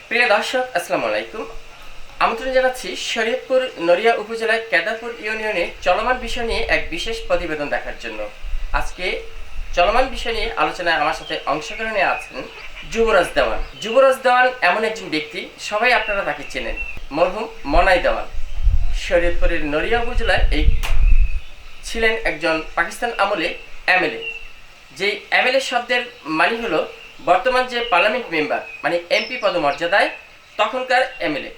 প্রিয় দর্শক, আসসালামু আলাইকুম। আমন্ত্রণ জানাচ্ছি শরীয়তপুর নড়িয়া উপজেলার কেদারপুর ইউনিয়নে চলমান বিষয় নিয়ে এক বিশেষ প্রতিবেদন দেখার জন্য। আজকে চলমান বিষয় নিয়ে আলোচনায় আমার সাথে অংশগ্রহণে আছেন যুবরাজ দেওয়ান। যুবরাজ দেওয়ান এমন একজন ব্যক্তি, সবাই আপনারা তাকে চেনেন, মরহুম মনাই দেওয়ান। শরীয়তপুরের নড়িয়া উপজেলায় ছিলেন একজন পাকিস্তান আমলে এমএলএ। যেই এমএলএ শব্দের মানে হলো বর্তমান যে পার্লামেন্ট মেম্বার, মানে এমপি পদমর্যাদায় তখনকার এমএলএ।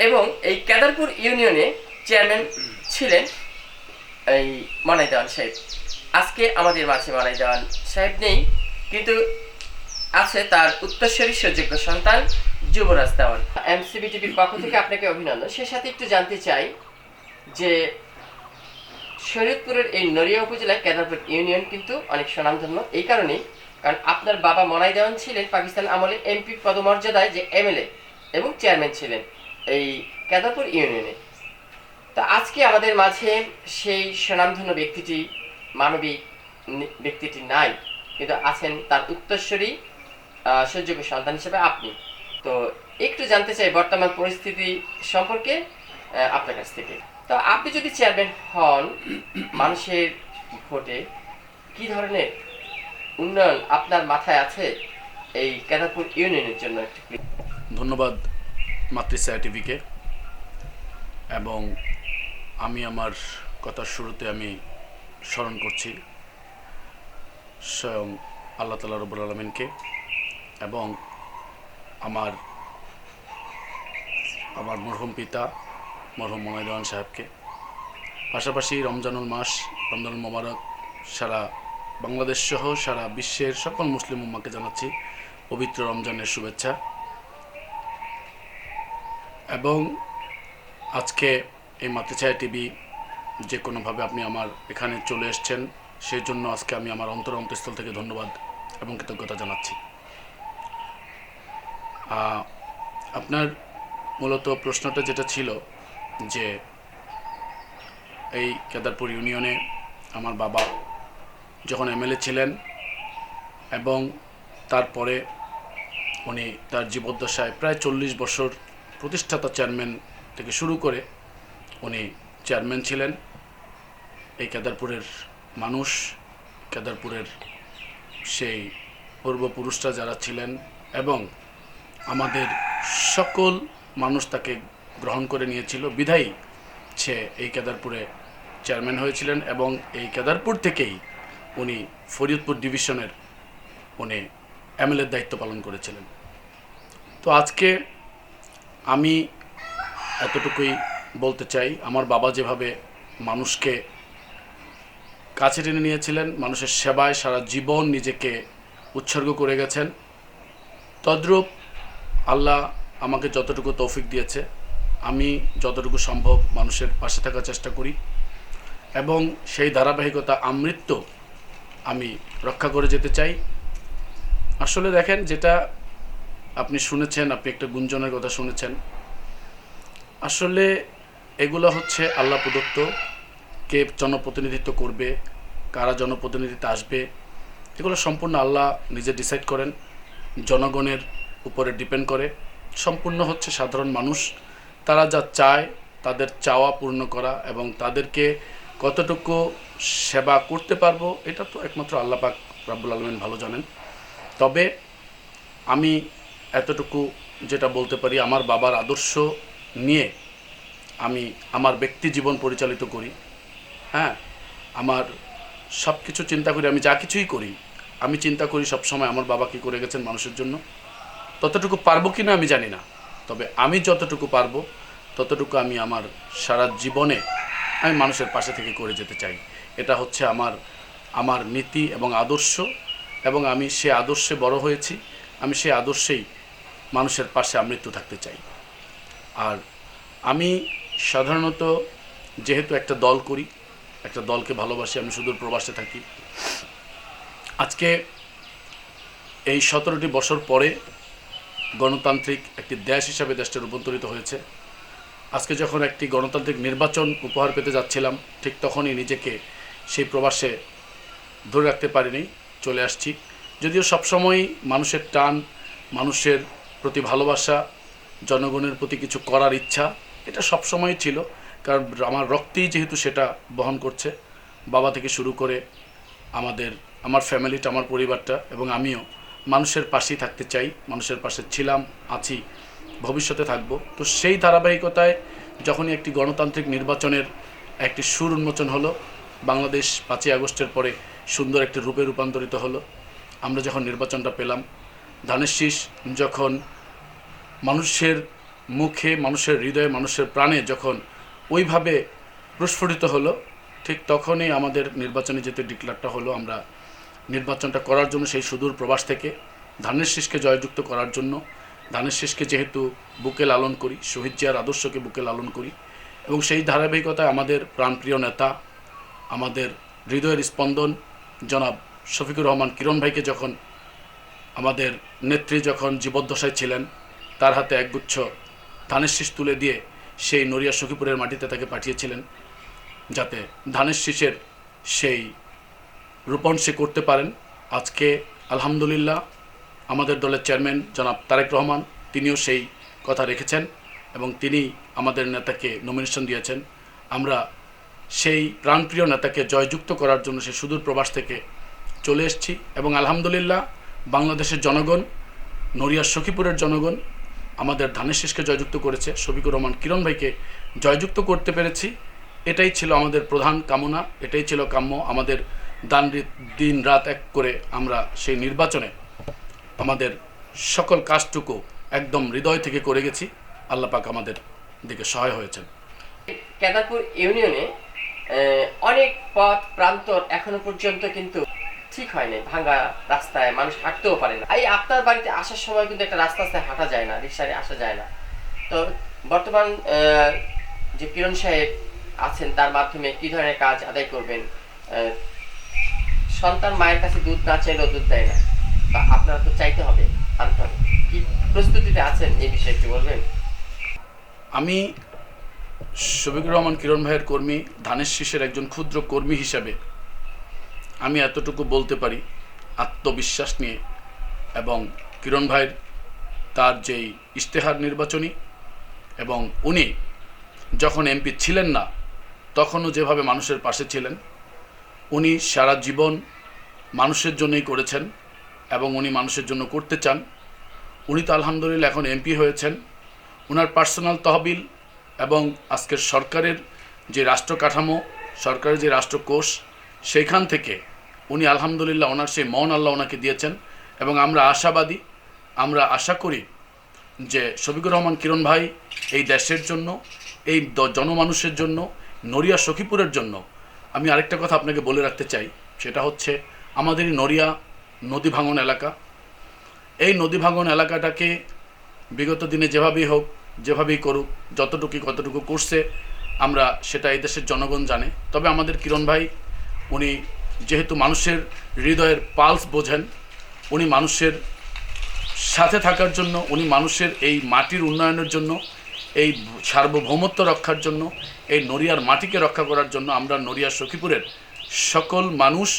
এবং এই কেদারপুর ইউনিয়নে চেয়ারম্যান ছিলেন এই মনাই দেওয়ান সাহেব। আজকে আমাদের মাঝে মনাই দেওয়ান সাহেব নেই, কিন্তু আছে তার উত্তরসূরি সুযোগ্য সন্তান যুবরাজ দেওয়ান। এমসিবি টিভির পক্ষ থেকে আপনাকে অভিনন্দন। সে সাথে একটু জানতে চাই যে শরীয়তপুরের এই নড়িয়া উপজেলায় কেদারপুর ইউনিয়ন কিন্তু অনেক সুনামধন্য এই কারণেই, কারণ আপনার বাবা মনাই দেওয়ান ছিলেন পাকিস্তান আমলে এমপি পদমর্যাদায় যে এমএলএ এবং চেয়ারম্যান ছিলেন এই কেদারপুর ইউনিয়নে। তা আজকে আমাদের মাঝে সেই সুনামধন্য ব্যক্তিটি, মানবিক ব্যক্তিটি নাই, কিন্তু আছেন তার উত্তরসূরি সুযোগ্য সন্তান হিসেবে আপনি। তো একটু জানতে চাই বর্তমান পরিস্থিতি সম্পর্কে আপনার কাছ থেকে। তো আপনি যদি চেয়ারম্যান হন, মানুষের ভোটে কি ধরনের উন্নয়ন আপনার মাথায় আছে এই কেদারপুর ইউনিয়নের জন্য? ধন্যবাদ মাতৃছায়া টিভিকে। এবং আমি আমার কথার শুরুতে আমি স্মরণ করছি স্বয়ং আল্লাহ তাআলা রব্বুল আলামিনকে এবং আমার মরহুম পিতা মরহুম মনাই দেওয়ান সাহেবকে। পাশাপাশি রমজানুল মাস, রমজানুল মোবারক সারা বাংলাদেশ সহ সারা বিশ্বের সকল মুসলিম উম্মাকে জানাচ্ছি পবিত্র রমজানের শুভেচ্ছা। এবং আজকে এই মাতৃছায়া টিভি যে কোনোভাবে আপনি আমার এখানে চলে এসেছেন, সেই জন্য আজকে আমি আমার অন্তঃস্থল থেকে ধন্যবাদ এবং কৃতজ্ঞতা জানাচ্ছি। আপনার মূলত প্রশ্নটা যেটা ছিল যে এই কেদারপুর ইউনিয়নে আমার বাবা যখন এমএলএ ছিলেন এবং তারপরে উনি তার জীবদ্দশায় প্রায় 40 বছর প্রতিষ্ঠাতা চেয়ারম্যান থেকে শুরু করে উনি চেয়ারম্যান ছিলেন। এই কেদারপুরের মানুষ, কেদারপুরের সেই পূর্বপুরুষরা যারা ছিলেন এবং আমাদের সকল মানুষ তাকে গ্রহণ করে নিয়েছিল, বিধায়ী সে এই কেদারপুরে চেয়ারম্যান হয়েছিলেন এবং এই কেদারপুর থেকেই উনি ফরিদপুর ডিভিশনের উনি এমএলএর দায়িত্ব পালন করেছিলেন। তো আজকে আমি এতটুকুই বলতে চাই, আমার বাবা যেভাবে মানুষকে কাছে টেনে নিয়েছিলেন, মানুষের সেবায় সারা জীবন নিজেকে উৎসর্গ করে গেছেন, তদ্রূপ আল্লাহ আমাকে যতটুকু তৌফিক দিয়েছে আমি যতটুকু সম্ভব মানুষের পাশে থাকার চেষ্টা করি এবং সেই ধারাবাহিকতা আমৃত্য আমি রক্ষা করে যেতে চাই। আসলে দেখেন, যেটা আপনি শুনেছেন, আপনি একটা গুঞ্জনের কথা শুনেছেন, আসলে এগুলো হচ্ছে আল্লাহ প্রদত্ত। কে জনপ্রতিনিধিত্ব করবে, কারা জনপ্রতিনিধিত্ব আসবে, এগুলো সম্পূর্ণ আল্লাহ নিজে ডিসাইড করেন, জনগণের উপরে ডিপেন্ড করে। সম্পূর্ণ হচ্ছে সাধারণ মানুষ, তারা যা চায় তাদের চাওয়া পূর্ণ করা এবং তাদেরকে কতটুকু সেবা করতে পারবো এটা তো একমাত্র আল্লাহ পাক রব্বুল আলামিন ভালো জানেন। তবে আমি এতটুকু যেটা বলতে পারি, আমার বাবার আদর্শ নিয়ে আমি আমার ব্যক্তি জীবন পরিচালিত করি। হ্যাঁ, আমার সব কিছু চিন্তা করি, আমি যা কিছুই করি আমি চিন্তা করি সবসময় আমার বাবা কী করে গেছেন মানুষের জন্য। ততটুকু পারবো কি না আমি জানি না, তবে আমি যতটুকু পারবো ততটুকু আমি আমার সারা জীবনে আমি মানুষের পাশে থেকে করে যেতে চাই। এটা হচ্ছে আমার নীতি এবং আদর্শ, এবং আমি সে আদর্শে বড় হয়েছি, আমি সে আদর্শেই মানুষের পাশে আমৃত্যু থাকতে চাই। আর আমি সাধারণত যেহেতু একটা দল করি, একটা দলকে ভালোবাসি, আমি সুদূর প্রবাসে থাকি। আজকে এই 17টি বছর পরে গণতান্ত্রিক একটি দেশ হিসাবে দেশটা রূপান্তরিত হয়েছে। আজকে যখন একটি গণতান্ত্রিক নির্বাচন উপহার পেতে যাচ্ছিলাম, ঠিক তখনই নিজেকে সেই প্রবাসে ধরে রাখতে পারিনি, চলে আসছি। যদিও সবসময়ই মানুষের টান, মানুষের প্রতি ভালোবাসা জনগণের প্রতি কিছু করার ইচ্ছা, এটা সবসময় ছিল। কারণ আমার রক্তেই যেহেতু সেটা বহন করছে, বাবা থেকে শুরু করে আমার ফ্যামিলিটা, আমার পরিবারটা এবং আমিও মানুষের পাশেই থাকতে চাই, মানুষের পাশে ছিলাম, আছি, ভবিষ্যতে থাকব। তো সেই ধারাবাহিকতায় যখনই একটি গণতান্ত্রিক নির্বাচনের একটি সুর উন্মোচন হলো, বাংলাদেশ 5ই আগস্টের পরে সুন্দর একটি রূপে রূপান্তরিত হলো। আমরা যখন নির্বাচনটা পেলাম, ধানের শীষ যখন মানুষের মুখে, মানুষের হৃদয়ে, মানুষের প্রাণে যখন ওইভাবে প্রস্ফুটিত হলো, ঠিক তখনই আমাদের নির্বাচনে যেতে ডিক্লারটা হলো। আমরা নির্বাচনটা করার জন্য সেই সুদূর প্রবাস থেকে ধানের শীষকে জয়যুক্ত করার জন্য, ধানের শীষকে যেহেতু বুকে লালন করি, শহীদ জিয়ার আদর্শকে বুকে লালন করি, এবং সেই ধারাবাহিকতায় আমাদের প্রাণপ্রিয় নেতা, আমাদের হৃদয়ের স্পন্দন জনাব শফিকুর রহমান কিরণ ভাইকে যখন আমাদের নেত্রী যখন জীবদ্দশায় ছিলেন, তার হাতে একগুচ্ছ ধানের শীষ তুলে দিয়ে সেই নড়িয়া সখীপুরের মাটিতে তাকে পাঠিয়েছিলেন, যাতে ধানের শীষের সেই রোপণ সে করতে পারেন। আজকে আলহামদুলিল্লাহ আমাদের দলের চেয়ারম্যান জনাব তারেক রহমান, তিনিও সেই কথা রেখেছেন এবং তিনি আমাদের নেতাকে নমিনেশন দিয়েছেন। আমরা সেই প্রাণপ্রিয় নেতাকে জয়যুক্ত করার জন্য সেই সুদূর প্রবাস থেকে চলে এসেছি এবং আলহামদুলিল্লাহ বাংলাদেশের জনগণ, নড়িয়া সখীপুরের জনগণ আমাদের ধানের শীষকে জয়যুক্ত করেছে, শফিকুর রহমান কিরণ ভাইকে জয়যুক্ত করতে পেরেছি। এটাই ছিল আমাদের প্রধান কামনা, এটাই ছিল কাম্য। আমাদের দিন রাত এক করে আমরা সেই নির্বাচনে আমাদের সকল কাজটুকু একদম হৃদয় থেকে করে গেছি। আল্লাহ পাক আমাদের দিকে সহায় হয়েছেন। কেদারপুর ইউনিয়নে অনেক পথ প্রান্তর এখনো পর্যন্ত কিন্তু ঠিক হয়নি, ভাঙা রাস্তায় মানুষ হাঁটতেও পারে না। এই আপনার বাড়িতে আসার সময় কিন্তু একটা রাস্তায় হাঁটা যায় না, রিক্সায় আসা যায় না। তো বর্তমান যে কিরণ সাহেব আছেন, তার মাধ্যমে কি ধরনের কাজ আদায় করবেন? সন্তান মায়ের কাছে দুধ না চাইলেও দুধ দেয় না, বা আপনারা তো চাইতে হবে, আনতে হবে। কি প্রস্তুতিতে আছেন এই বিষয়ে একটু বলবেন? আমি শফিকুর রহমান কিরণ ভাইয়ের কর্মী, ধানের শীষের একজন ক্ষুদ্র কর্মী হিসাবে আমি এতটুকু বলতে পারি আত্মবিশ্বাস নিয়ে, এবং কিরণ ভাইয়ের তার যেই ইশতেহার নির্বাচনী, এবং উনি যখন এমপি ছিলেন না তখনও যেভাবে মানুষের পাশে ছিলেন, উনি সারা জীবন মানুষের জন্যই করেছেন এবং উনি মানুষের জন্য করতে চান। উনি তো আলহামদুলিল্লাহ এখন এমপি হয়েছেন। ওনার পার্সোনাল তহবিল এবং আজকের সরকারের যে রাষ্ট্র কাঠামো, সরকারের যে রাষ্ট্রকোষ, সেইখান থেকে উনি আলহামদুলিল্লাহ ওনার সেই মন আল্লাহ ওনাকে দিয়েছেন। এবং আমরা আশাবাদী, আমরা আশা করি যে শফিকুর রহমান কিরণ ভাই এই দেশের জন্য, এই জনমানুষের জন্য, নড়িয়া সখীপুরের জন্য। আমি আরেকটা কথা আপনাকে বলে রাখতে চাই, সেটা হচ্ছে আমাদের এই নড়িয়া নদী ভাঙন এলাকা, এই নদী ভাঙন এলাকাটাকে বিগত দিনে যেভাবেই হোক, যেভাবেই করুক, কতটুকু করছে আমরা সেটা এই দেশের জনগণ জানে। তবে আমাদের কিরণ ভাই, উনি যেহেতু মানুষের হৃদয়ের পালস বোঝেন, উনি মানুষের সাথে থাকার জন্য, উনি মানুষের এই মাটির উন্নয়নের জন্য, এই সার্বভৌমত্ব রক্ষার জন্য, এই নড়িয়ার মাটিকে রক্ষা করার জন্য আমরা নড়িয়া সখীপুরের সকল মানুষ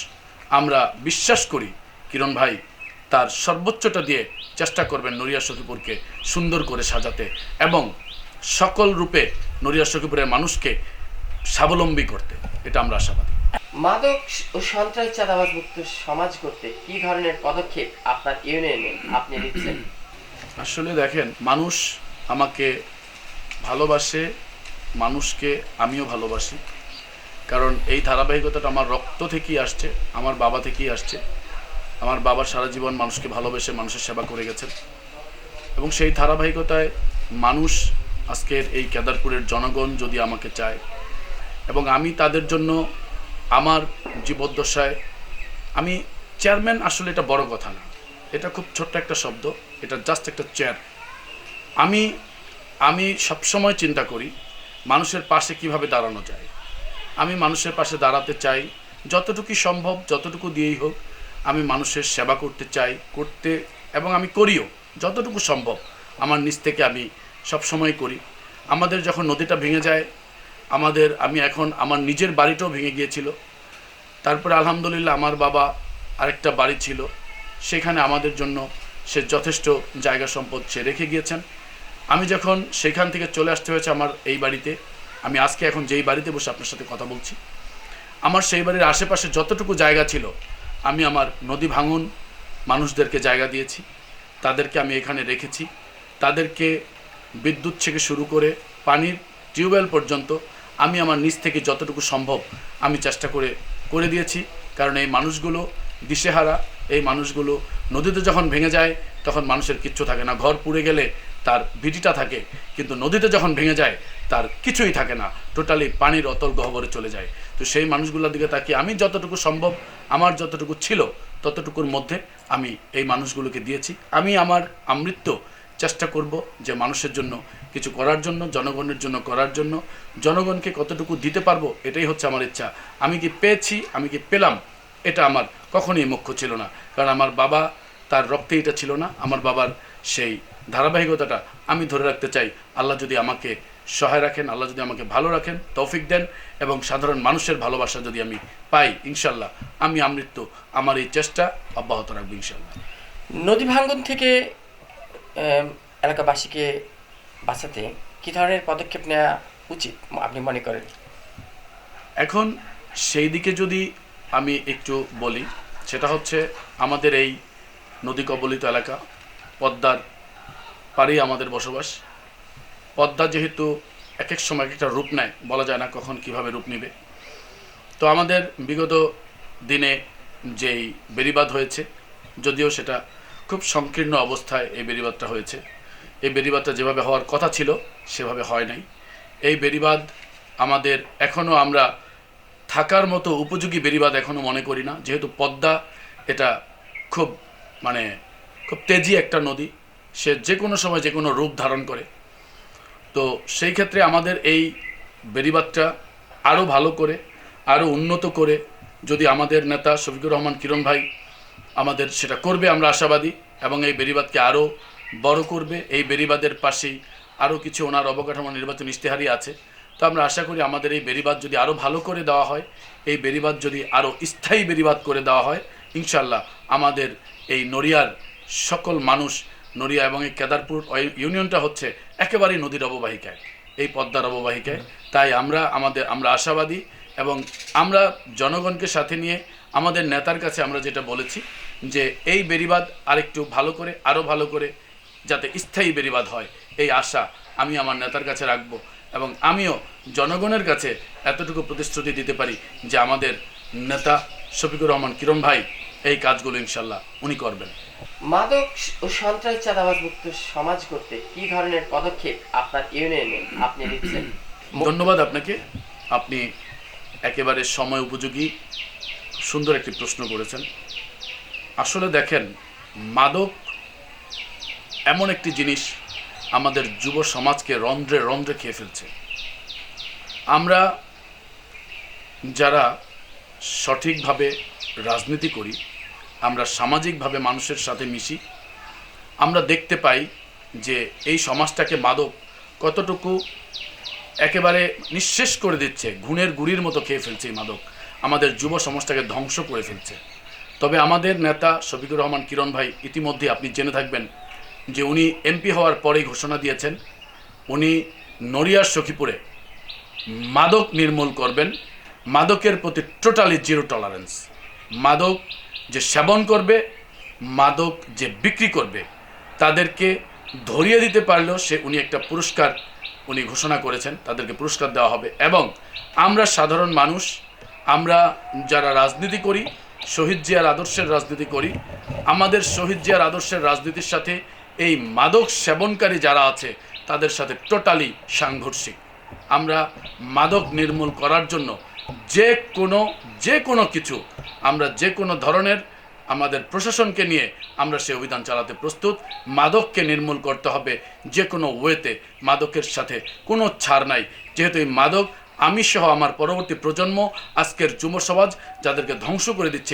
আমরা বিশ্বাস করি কিরণ ভাই তার সর্বোচ্চটা দিয়ে চেষ্টা করবেন নড়িয়া সখীপুরকে সুন্দর করে সাজাতে এবং সকল রূপে নড়িয়া সখীপুরের মানুষকে স্বাবলম্বী করতে। এটা আমরা আশাবাদী। মাদক ও সন্ত্রাস চাঁদাবাজ মুক্ত সমাজ করতে কি ধরনের পদক্ষেপ আপনার ইউনিয়নে আপনি নিচ্ছেন? আসলে দেখেন, মানুষ আমাকে ভালোবাসে, মানুষকে আমিও ভালোবাসি। কারণ এই ধারাবাহিকতাটা আমার রক্ত থেকেই আসছে, আমার বাবা থেকেই আসছে। আমার বাবা সারা জীবন মানুষকে ভালোবেসে মানুষের সেবা করে গেছেন এবং সেই ধারাবাহিকতায় মানুষ, আজকের এই কেদারপুরের জনগণ যদি আমাকে চায় এবং আমি তাদের জন্য আমার জীবদ্দশায়, আমি চেয়ারম্যান, আসলে এটা বড় কথা না, এটা খুব ছোট্ট একটা শব্দ, এটা জাস্ট একটা চেয়ার। আমি সবসময় চিন্তা করি মানুষের পাশে কিভাবে দাঁড়ানো যায়। আমি মানুষের পাশে দাঁড়াতে চাই, যতটুকু সম্ভব, যতটুকু দিয়েই হোক আমি মানুষের সেবা করতে চাই, এবং আমি করিও যতটুকু সম্ভব আমার নিজ থেকে আমি সবসময় করি। আমাদের যখন নদীটা ভেঙে যায়, আমি এখন আমার নিজের বাড়িটাও ভেঙে গিয়েছিল, তারপরে আলহামদুলিল্লাহ আমার বাবা আরেকটা বাড়ি ছিল, সেখানে আমাদের জন্য সে যথেষ্ট জায়গা সম্পদ সে রেখে গিয়েছেন আমি যখন সেখান থেকে চলে আসতে হয়েছে আমার এই বাড়িতে, আমি আজকে এখন যেই বাড়িতে বসে আপনার সাথে কথা বলছি, আমার সেই বাড়ির আশেপাশে যতটুকু জায়গা ছিল আমি আমার নদী ভাঙন মানুষদেরকে জায়গা দিয়েছি, তাদেরকে আমি এখানে রেখেছি, তাদেরকে বিদ্যুৎ থেকে শুরু করে পানির টিউবওয়েল পর্যন্ত আমি আমার নিজ থেকে যতটুকু সম্ভব আমি চেষ্টা করে দিয়েছি। কারণ এই মানুষগুলো দিশেহারা, এই মানুষগুলো নদীতে যখন ভেঙে যায় তখন মানুষের কিচ্ছু থাকে না, ঘর পুড়ে গেলে তার ভিটিটা থাকে, কিন্তু নদীতে যখন ভেঙে যায় তার কিছুই থাকে না, টোটালি পানির অতল গহ্বরে চলে যায়। তো সেই মানুষগুলোর দিকে তাকিয়ে আমি যতটুকু সম্ভব আমার যতটুকু ছিল ততটুকুর মধ্যে আমি এই মানুষগুলোকে দিয়েছি। আমি আমার আমৃত্য চেষ্টা করব যে মানুষের জন্য কিছু করার জন্য, জনগণের জন্য করার জন্য, জনগণকে কতটুকু দিতে পারবো এটাই হচ্ছে আমার ইচ্ছা। আমি কি পেয়েছি, আমি কি পেলাম, এটা আমার কখনোই মুখ্য ছিল না। কারণ আমার বাবা, তার রক্তে এটা ছিল না, আমার বাবার সেই ধারাবাহিকতাটা আমি ধরে রাখতে চাই। আল্লাহ যদি আমাকে সহায় রাখেন, আল্লাহ যদি আমাকে ভালো রাখেন, তৌফিক দেন, এবং সাধারণ মানুষের ভালোবাসা যদি আমি পাই, ইনশাল্লাহ আমি আমৃত্যু আমার এই চেষ্টা অব্যাহত রাখবো ইনশাল্লাহ। নদী ভাঙ্গন থেকে এলাকাবাসীকে বাঁচাতে কী ধরনের পদক্ষেপ নেওয়া উচিত আপনি মনে করেন? এখন সেই দিকে যদি আমি একটু বলি, সেটা হচ্ছে আমাদের এই নদী কবলিত এলাকা, পদ্মার পাড়েই আমাদের বসবাস। পদ্মা যেহেতু এক এক সময় একটা রূপ নেয়, বলা যায় না কখন কিভাবে রূপ নেবে। তো আমাদের বিগত দিনে যেই বেড়িবাঁধ হয়েছে, যদিও সেটা খুব সংকীর্ণ অবস্থায় এই বেড়িবাঁধটা হয়েছে, এই বেড়িবাঁধটা যেভাবে হওয়ার কথা ছিল সেভাবে হয় নাই। এই বেড়িবাঁধ আমাদের এখনও আমরা থাকার মতো উপযোগী বেড়িবাঁধ এখনও মনে করি না, যেহেতু পদ্মা এটা খুব খুব তেজি একটা নদী, সে যে কোনো সময় যে কোনো রূপ ধারণ করে। তো সেই ক্ষেত্রে আমাদের এই বেড়িবাঁধটা আরও ভালো করে, আরও উন্নত করে যদি আমাদের নেতা শফিকুর রহমান কিরণ ভাই আমাদের সেটা করবে, আমরা আশাবাদী, এবং এই বেড়িবাঁধকে আরও বড় করবে। এই বেড়িবাঁধের পাশেই আরও কিছু ওনার অবকাঠামো নির্বাচন ইশতেহারি আছে। তো আমরা আশা করি আমাদের এই বেড়িবাঁধ যদি আরও ভালো করে দেওয়া হয়, এই বেড়িবাঁধ যদি আরও স্থায়ী বেড়িবাঁধ করে দেওয়া হয়, ইনশাল্লাহ আমাদের এই নড়িয়ার সকল মানুষ, নড়িয়া এবং এই কেদারপুর ইউনিয়নটা হচ্ছে একেবারেই নদীর অববাহিকায়, এই পদ্মার অববাহিকায়। তাই আমরা আশাবাদী, এবং আমরা জনগণকে সাথে নিয়ে আমাদের নেতার কাছে আমরা যেটা বলেছি যে এই বেড়িবাঁধ আরেকটু ভালো করে, আরও ভালো করে যাতে স্থায়ী বেড়িবাঁধ হয়, এই আশা আমি আমার নেতার কাছে রাখবো। এবং আমিও জনগণের কাছে এতটুকু প্রতিশ্রুতি দিতে পারি যে আমাদের নেতা শফিকুর রহমান কিরণ ভাই এই কাজগুলো ইনশাল্লাহ উনি করবেন। মাদক ও সন্ত্রাস চাঁদাবাজ মুক্ত সমাজ করতে কি ধরনের পদক্ষেপ আপনার ইউনিয়নে আপনি নিচ্ছেন? ধন্যবাদ আপনাকে, আপনি একেবারে সময় উপযোগী সুন্দর একটি প্রশ্ন করেছেন। আসলে দেখেন, মাদক এমন একটি জিনিস আমাদের যুব সমাজকে রন্ধ্রে রন্ধ্রে খেয়ে ফেলছে। আমরা যারা সঠিকভাবে রাজনীতি করি, আমরা সামাজিকভাবে মানুষের সাথে মিশি, আমরা দেখতে পাই যে এই সমাজটাকে মাদক কতটুকু একেবারে নিঃশেষ করে দিচ্ছে, ঘুণের গুড়ির মতো খেয়ে ফেলছে এই মাদক, আমাদের যুব সমাজটাকে ধ্বংস করে ফেলছে। তবে আমাদের নেতা শফিকুর রহমান কিরণ ভাই ইতিমধ্যে আপনি জেনে থাকবেন যে উনি এমপি হওয়ার পরেই ঘোষণা দিয়েছেন উনি নড়িয়ার সখীপুরে মাদক নির্মূল করবেন, মাদকের প্রতি টোটালি জিরো টলারেন্স। মাদক যে সেবন করবে, মাদক যে বিক্রি করবে, তাদেরকে ধরিয়ে দিতে পারলেও উনি একটা পুরস্কার উনি ঘোষণা করেছেন, তাদেরকে পুরস্কার দেওয়া হবে। এবং আমরা সাধারণ মানুষ, আমরা যারা রাজনীতি করি, শহীদ জিয়ার আদর্শের রাজনীতি করি, আমাদের শহীদ জিয়ার আদর্শের রাজনীতির সাথে এই মাদক সেবনকারী যারা আছে তাদের সাথে টোটালি সাংঘর্ষিক। আমরা মাদক নির্মূল করার জন্য যে কোনো কিছু, আমরা যে কোনো ধরনের আমাদের প্রশাসনকে নিয়ে আমরা সে অভিযান চালাতে প্রস্তুত। মাদককে নির্মূল করতে হবে যে কোনো ওয়েতে, মাদকের সাথে কোনো ছাড় নাই। যেহেতু এই মাদক আমি সহ আমার পরবর্তী প্রজন্ম, আজকের যুব সমাজ যাদেরকে ধ্বংস করে দিচ্ছে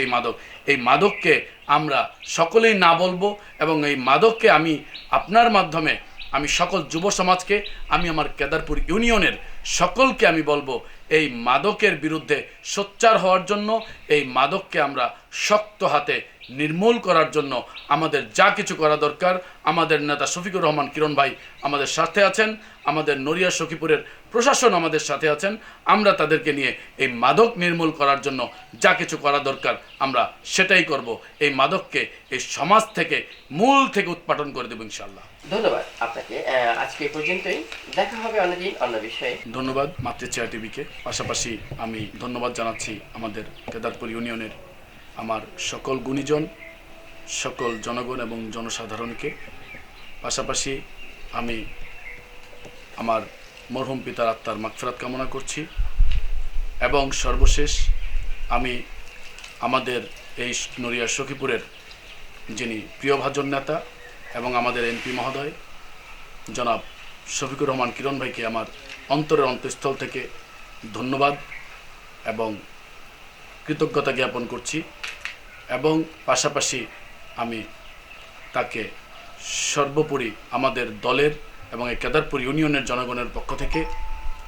এই মাদককে আমরা সকলেই না বলবো। এবং এই মাদককে আমি আপনার মাধ্যমে আমি সকল যুব সমাজকে, আমি আমার কেদারপুর ইউনিয়নের সকলকে আমি বলবো এই মাদকের বিরুদ্ধে সোচ্চার হওয়ার জন্য, এই মাদককে আমরা শক্ত হাতে নির্মূল করার জন্য আমাদের যা কিছু করা দরকার, আমাদের নেতা শফিকুর রহমান কিরণ ভাই আমাদের সাথে আছেন, আমাদের নড়িয়া সখীপুরের প্রশাসন আমাদের সাথে আছেন। আমরা তাদেরকে নিয়ে এই মাদক নির্মূল করার জন্য যা কিছু করা দরকার আমরা সেটাই করব। এই মাদককে এই সমাজ থেকে মূল থেকে উৎপাটন করে দেব ইনশাআল্লাহ। ধন্যবাদ আপনাকে। আজকে এই পর্যন্তই, দেখা হবে অন্যদিন অন্য বিষয়ে। ধন্যবাদ মাতৃছায়া টিভিকে। পাশাপাশি আমি ধন্যবাদ জানাচ্ছি আমাদের কেদারপুর ইউনিয়নের আমার সকল গুণীজন, সকল জনগণ এবং জনসাধারণকে। পাশাপাশি আমি আমার মরহুম পিতার আত্মার মাগফিরাত কামনা করছি এবং সর্বশেষ আমি আমাদের এই নড়িয়া সখীপুরের যিনি প্রিয়ভাজন নেতা এবং আমাদের এমপি মহোদয় জনাব শফিকুর রহমান কিরণ ভাইকে আমার অন্তরের অন্তঃস্থল থেকে ধন্যবাদ এবং কৃতজ্ঞতা জ্ঞাপন করছি এবং পাশাপাশি আমি তাকে সর্বোপরি আমাদের দলের এবং এই কেদারপুর ইউনিয়নের জনগণের পক্ষ থেকে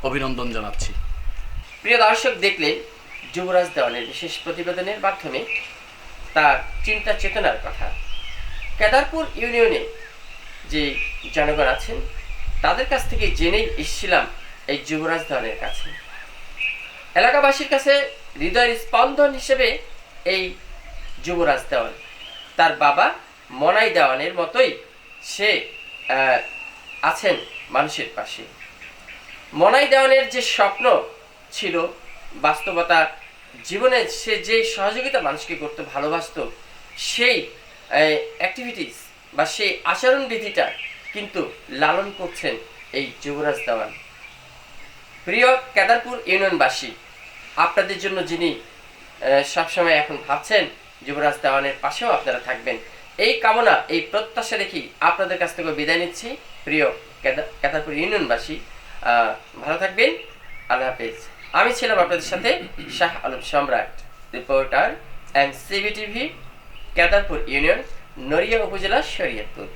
অভিনন্দন জানাচ্ছি। প্রিয় দর্শক, দেখলেন যুবরাজ দেওয়ানের বিশেষ প্রতিবেদনের মাধ্যমে তার চিন্তা চেতনার কথা। কেদারপুর ইউনিয়নে যে জনগণ আছেন তাদের কাছ থেকে জেনেই এসেছিলাম এই যুবরাজ দেওয়ানের কাছে। এলাকাবাসীর কাছে হৃদয়ের স্পন্দন হিসেবে এই যুবরাজ দেওয়ান, তার বাবা মনাই দেওয়ানের মতোই সে আছেন মানুষের পাশে। মনাই দেওয়ানের যে স্বপ্ন ছিল বাস্তবতা জীবনে, সে যে সহযোগিতা মানুষকে করতে ভালোবাসত, সেই অ্যাক্টিভিটিস বা সেই আচরণবিধিটা কিন্তু লালন করছেন এই যুবরাজ দেওয়ান। প্রিয় কেদারপুর ইউনিয়নবাসী, আপনাদের জন্য যিনি সবসময় এখন ভাবছেন, যুবরাজ দেওয়ানের পাশেও আপনারা থাকবেন, এই কামনা এই প্রত্যাশা রেখে আপনাদের কাছ থেকে বিদায় নিচ্ছি। প্রিয় কেদারপুর ইউনিয়নবাসী, ভালো থাকবেন। আল্লাহ হাফেজ। আমি ছিলাম আপনাদের সাথে Shah Alam Samrat, reporter NCB TV, Kedarpur union, Naria upazila, Shariatpur.